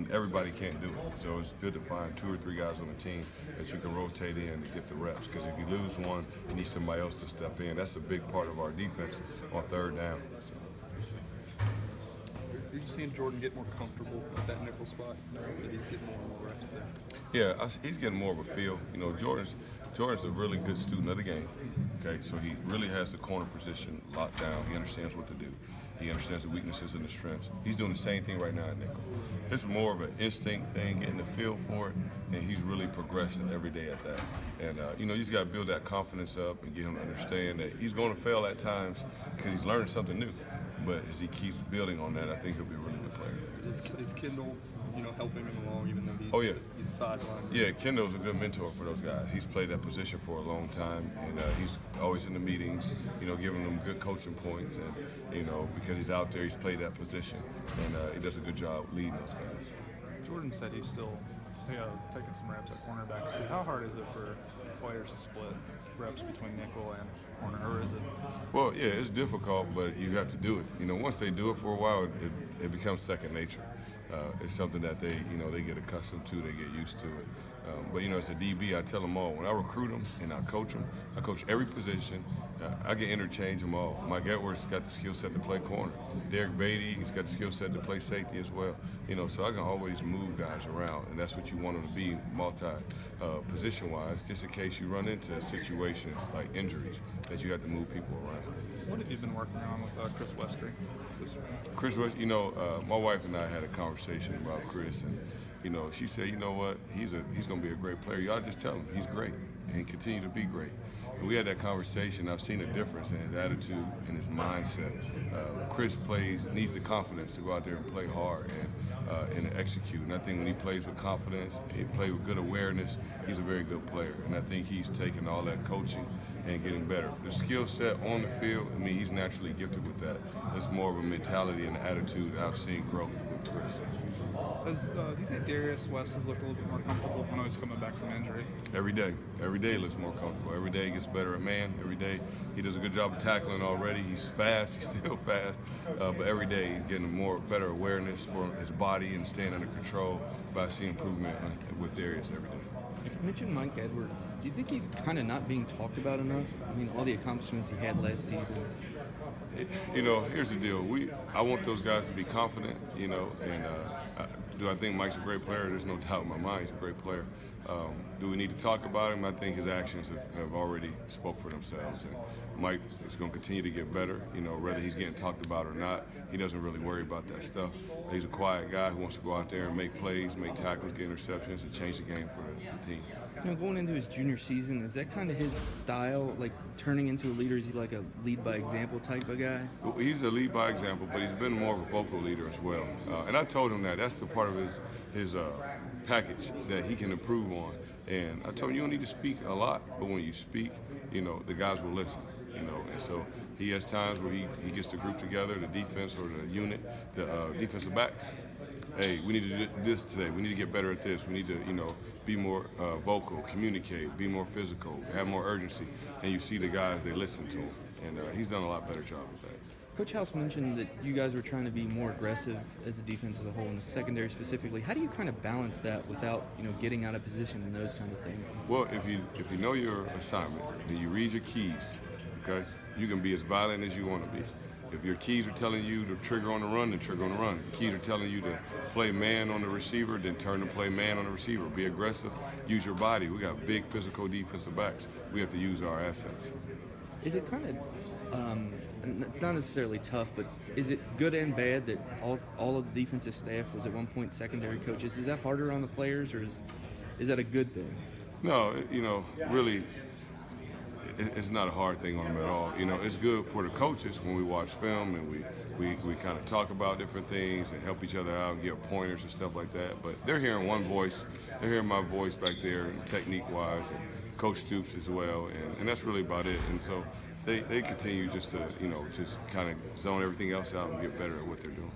and everybody can't do it. So it's good to find 2 or 3 guys on the team that you can rotate in to get the reps. Because if you lose one, you need somebody else to step in. That's a big part of our defense on third down. So. Are you seeing Jordan get more comfortable with that nickel spot? Knowing that he's getting more and more reps there. Yeah, he's getting more of a feel. Jordan's a really good student of the game. Okay, so he really has the corner position locked down. He understands what to do. He understands the weaknesses and the strengths. He's doing the same thing right now at nickel. It's more of an instinct thing, getting the feel for it, and he's really progressing every day at that. And you just got to build that confidence up and get him to understand that he's going to fail at times because he's learning something new. But as he keeps building on that, I think he'll be a really good player. Is Kendall, helping him along, even though he's sidelined? Yeah, Kendall's a good mentor for those guys. He's played that position for a long time, and he's always in the meetings, giving them good coaching points, and because he's out there, he's played that position, and he does a good job leading those guys. Jordan said he's still taking some reps at cornerback too. How hard is it for players to split reps between nickel and corner, or is it? Well, yeah, it's difficult, but you have to do it. Once they do it for a while, it becomes second nature. It's something that they get accustomed to, they get used to it. But as a DB, I tell them all, when I recruit them and I coach every position. I can interchange them all. Mike Edwards got the skill set to play corner. Derek Beatty, he's got the skill set to play safety as well. So I can always move guys around, and that's what you want them to be position-wise, just in case you run into situations like injuries that you have to move people around. What have you been working on with Chris Westry? Chris Westry, my wife and I had a conversation about Chris, and she said, you know what, he's going to be a great player. Y'all just tell him he's great and continue to be great. And we had that conversation. I've seen a difference in his attitude and his mindset. Chris needs the confidence to go out there and play hard and execute. And I think when he plays with confidence, he plays with good awareness, he's a very good player. And I think he's taking all that coaching and getting better. The skill set on the field, he's naturally gifted with that. It's more of a mentality and attitude I've seen growth with Chris. Do you think Darius West has looked a little bit more comfortable when he's coming back from injury? Every day he looks more comfortable. Every day he gets better at man. Every day he does a good job of tackling already. He's fast, he's still fast, but every day he's getting better awareness for his body and staying under control. But I see improvement with Darius every day. You mentioned Mike Edwards. Do you think he's kind of not being talked about enough? All the accomplishments he had last season. Here's the deal. I want those guys to be confident, and do I think Mike's a great player? There's no doubt in my mind he's a great player. Do we need to talk about him? I think his actions have already spoke for themselves. And Mike is going to continue to get better, whether he's getting talked about or not. He doesn't really worry about that stuff. He's a quiet guy who wants to go out there and make plays, make tackles, get interceptions, and change the game for the team. Going into his junior season, is that kind of his style, like turning into a leader? Is he like a lead-by-example type of guy? Well, he's a lead-by-example, but he's been more of a vocal leader as well. And I told him that's the part of his package that he can improve on. And I told him you don't need to speak a lot, but when you speak, the guys will listen. And so he has times where he gets the group together, the defense or the unit, the defensive backs. Hey, we need to do this today. We need to get better at this. We need to, be more vocal, communicate, be more physical, have more urgency. And you see the guys, they listen to him. And he's done a lot better job with that. Coach House mentioned that you guys were trying to be more aggressive as a defense as a whole, in the secondary specifically. How do you kind of balance that without, getting out of position and those kind of things? Well, if you know your assignment and you read your keys, okay, you can be as violent as you want to be. If your keys are telling you to trigger on the run, then trigger on the run. If your keys are telling you to play man on the receiver, then turn to play man on the receiver. Be aggressive, use your body. We got big physical defensive backs. We have to use our assets. Is it kind of, not necessarily tough, but is it good and bad that all of the defensive staff was at one point secondary coaches? Is that harder on the players, or is that a good thing? No, really, it's not a hard thing on them at all. It's good for the coaches when we watch film and we kind of talk about different things and help each other out and give pointers and stuff like that. But they're hearing one voice. They're hearing my voice back there, technique-wise, and Coach Stoops as well, and that's really about it. And so they continue just to, just kind of zone everything else out and get better at what they're doing.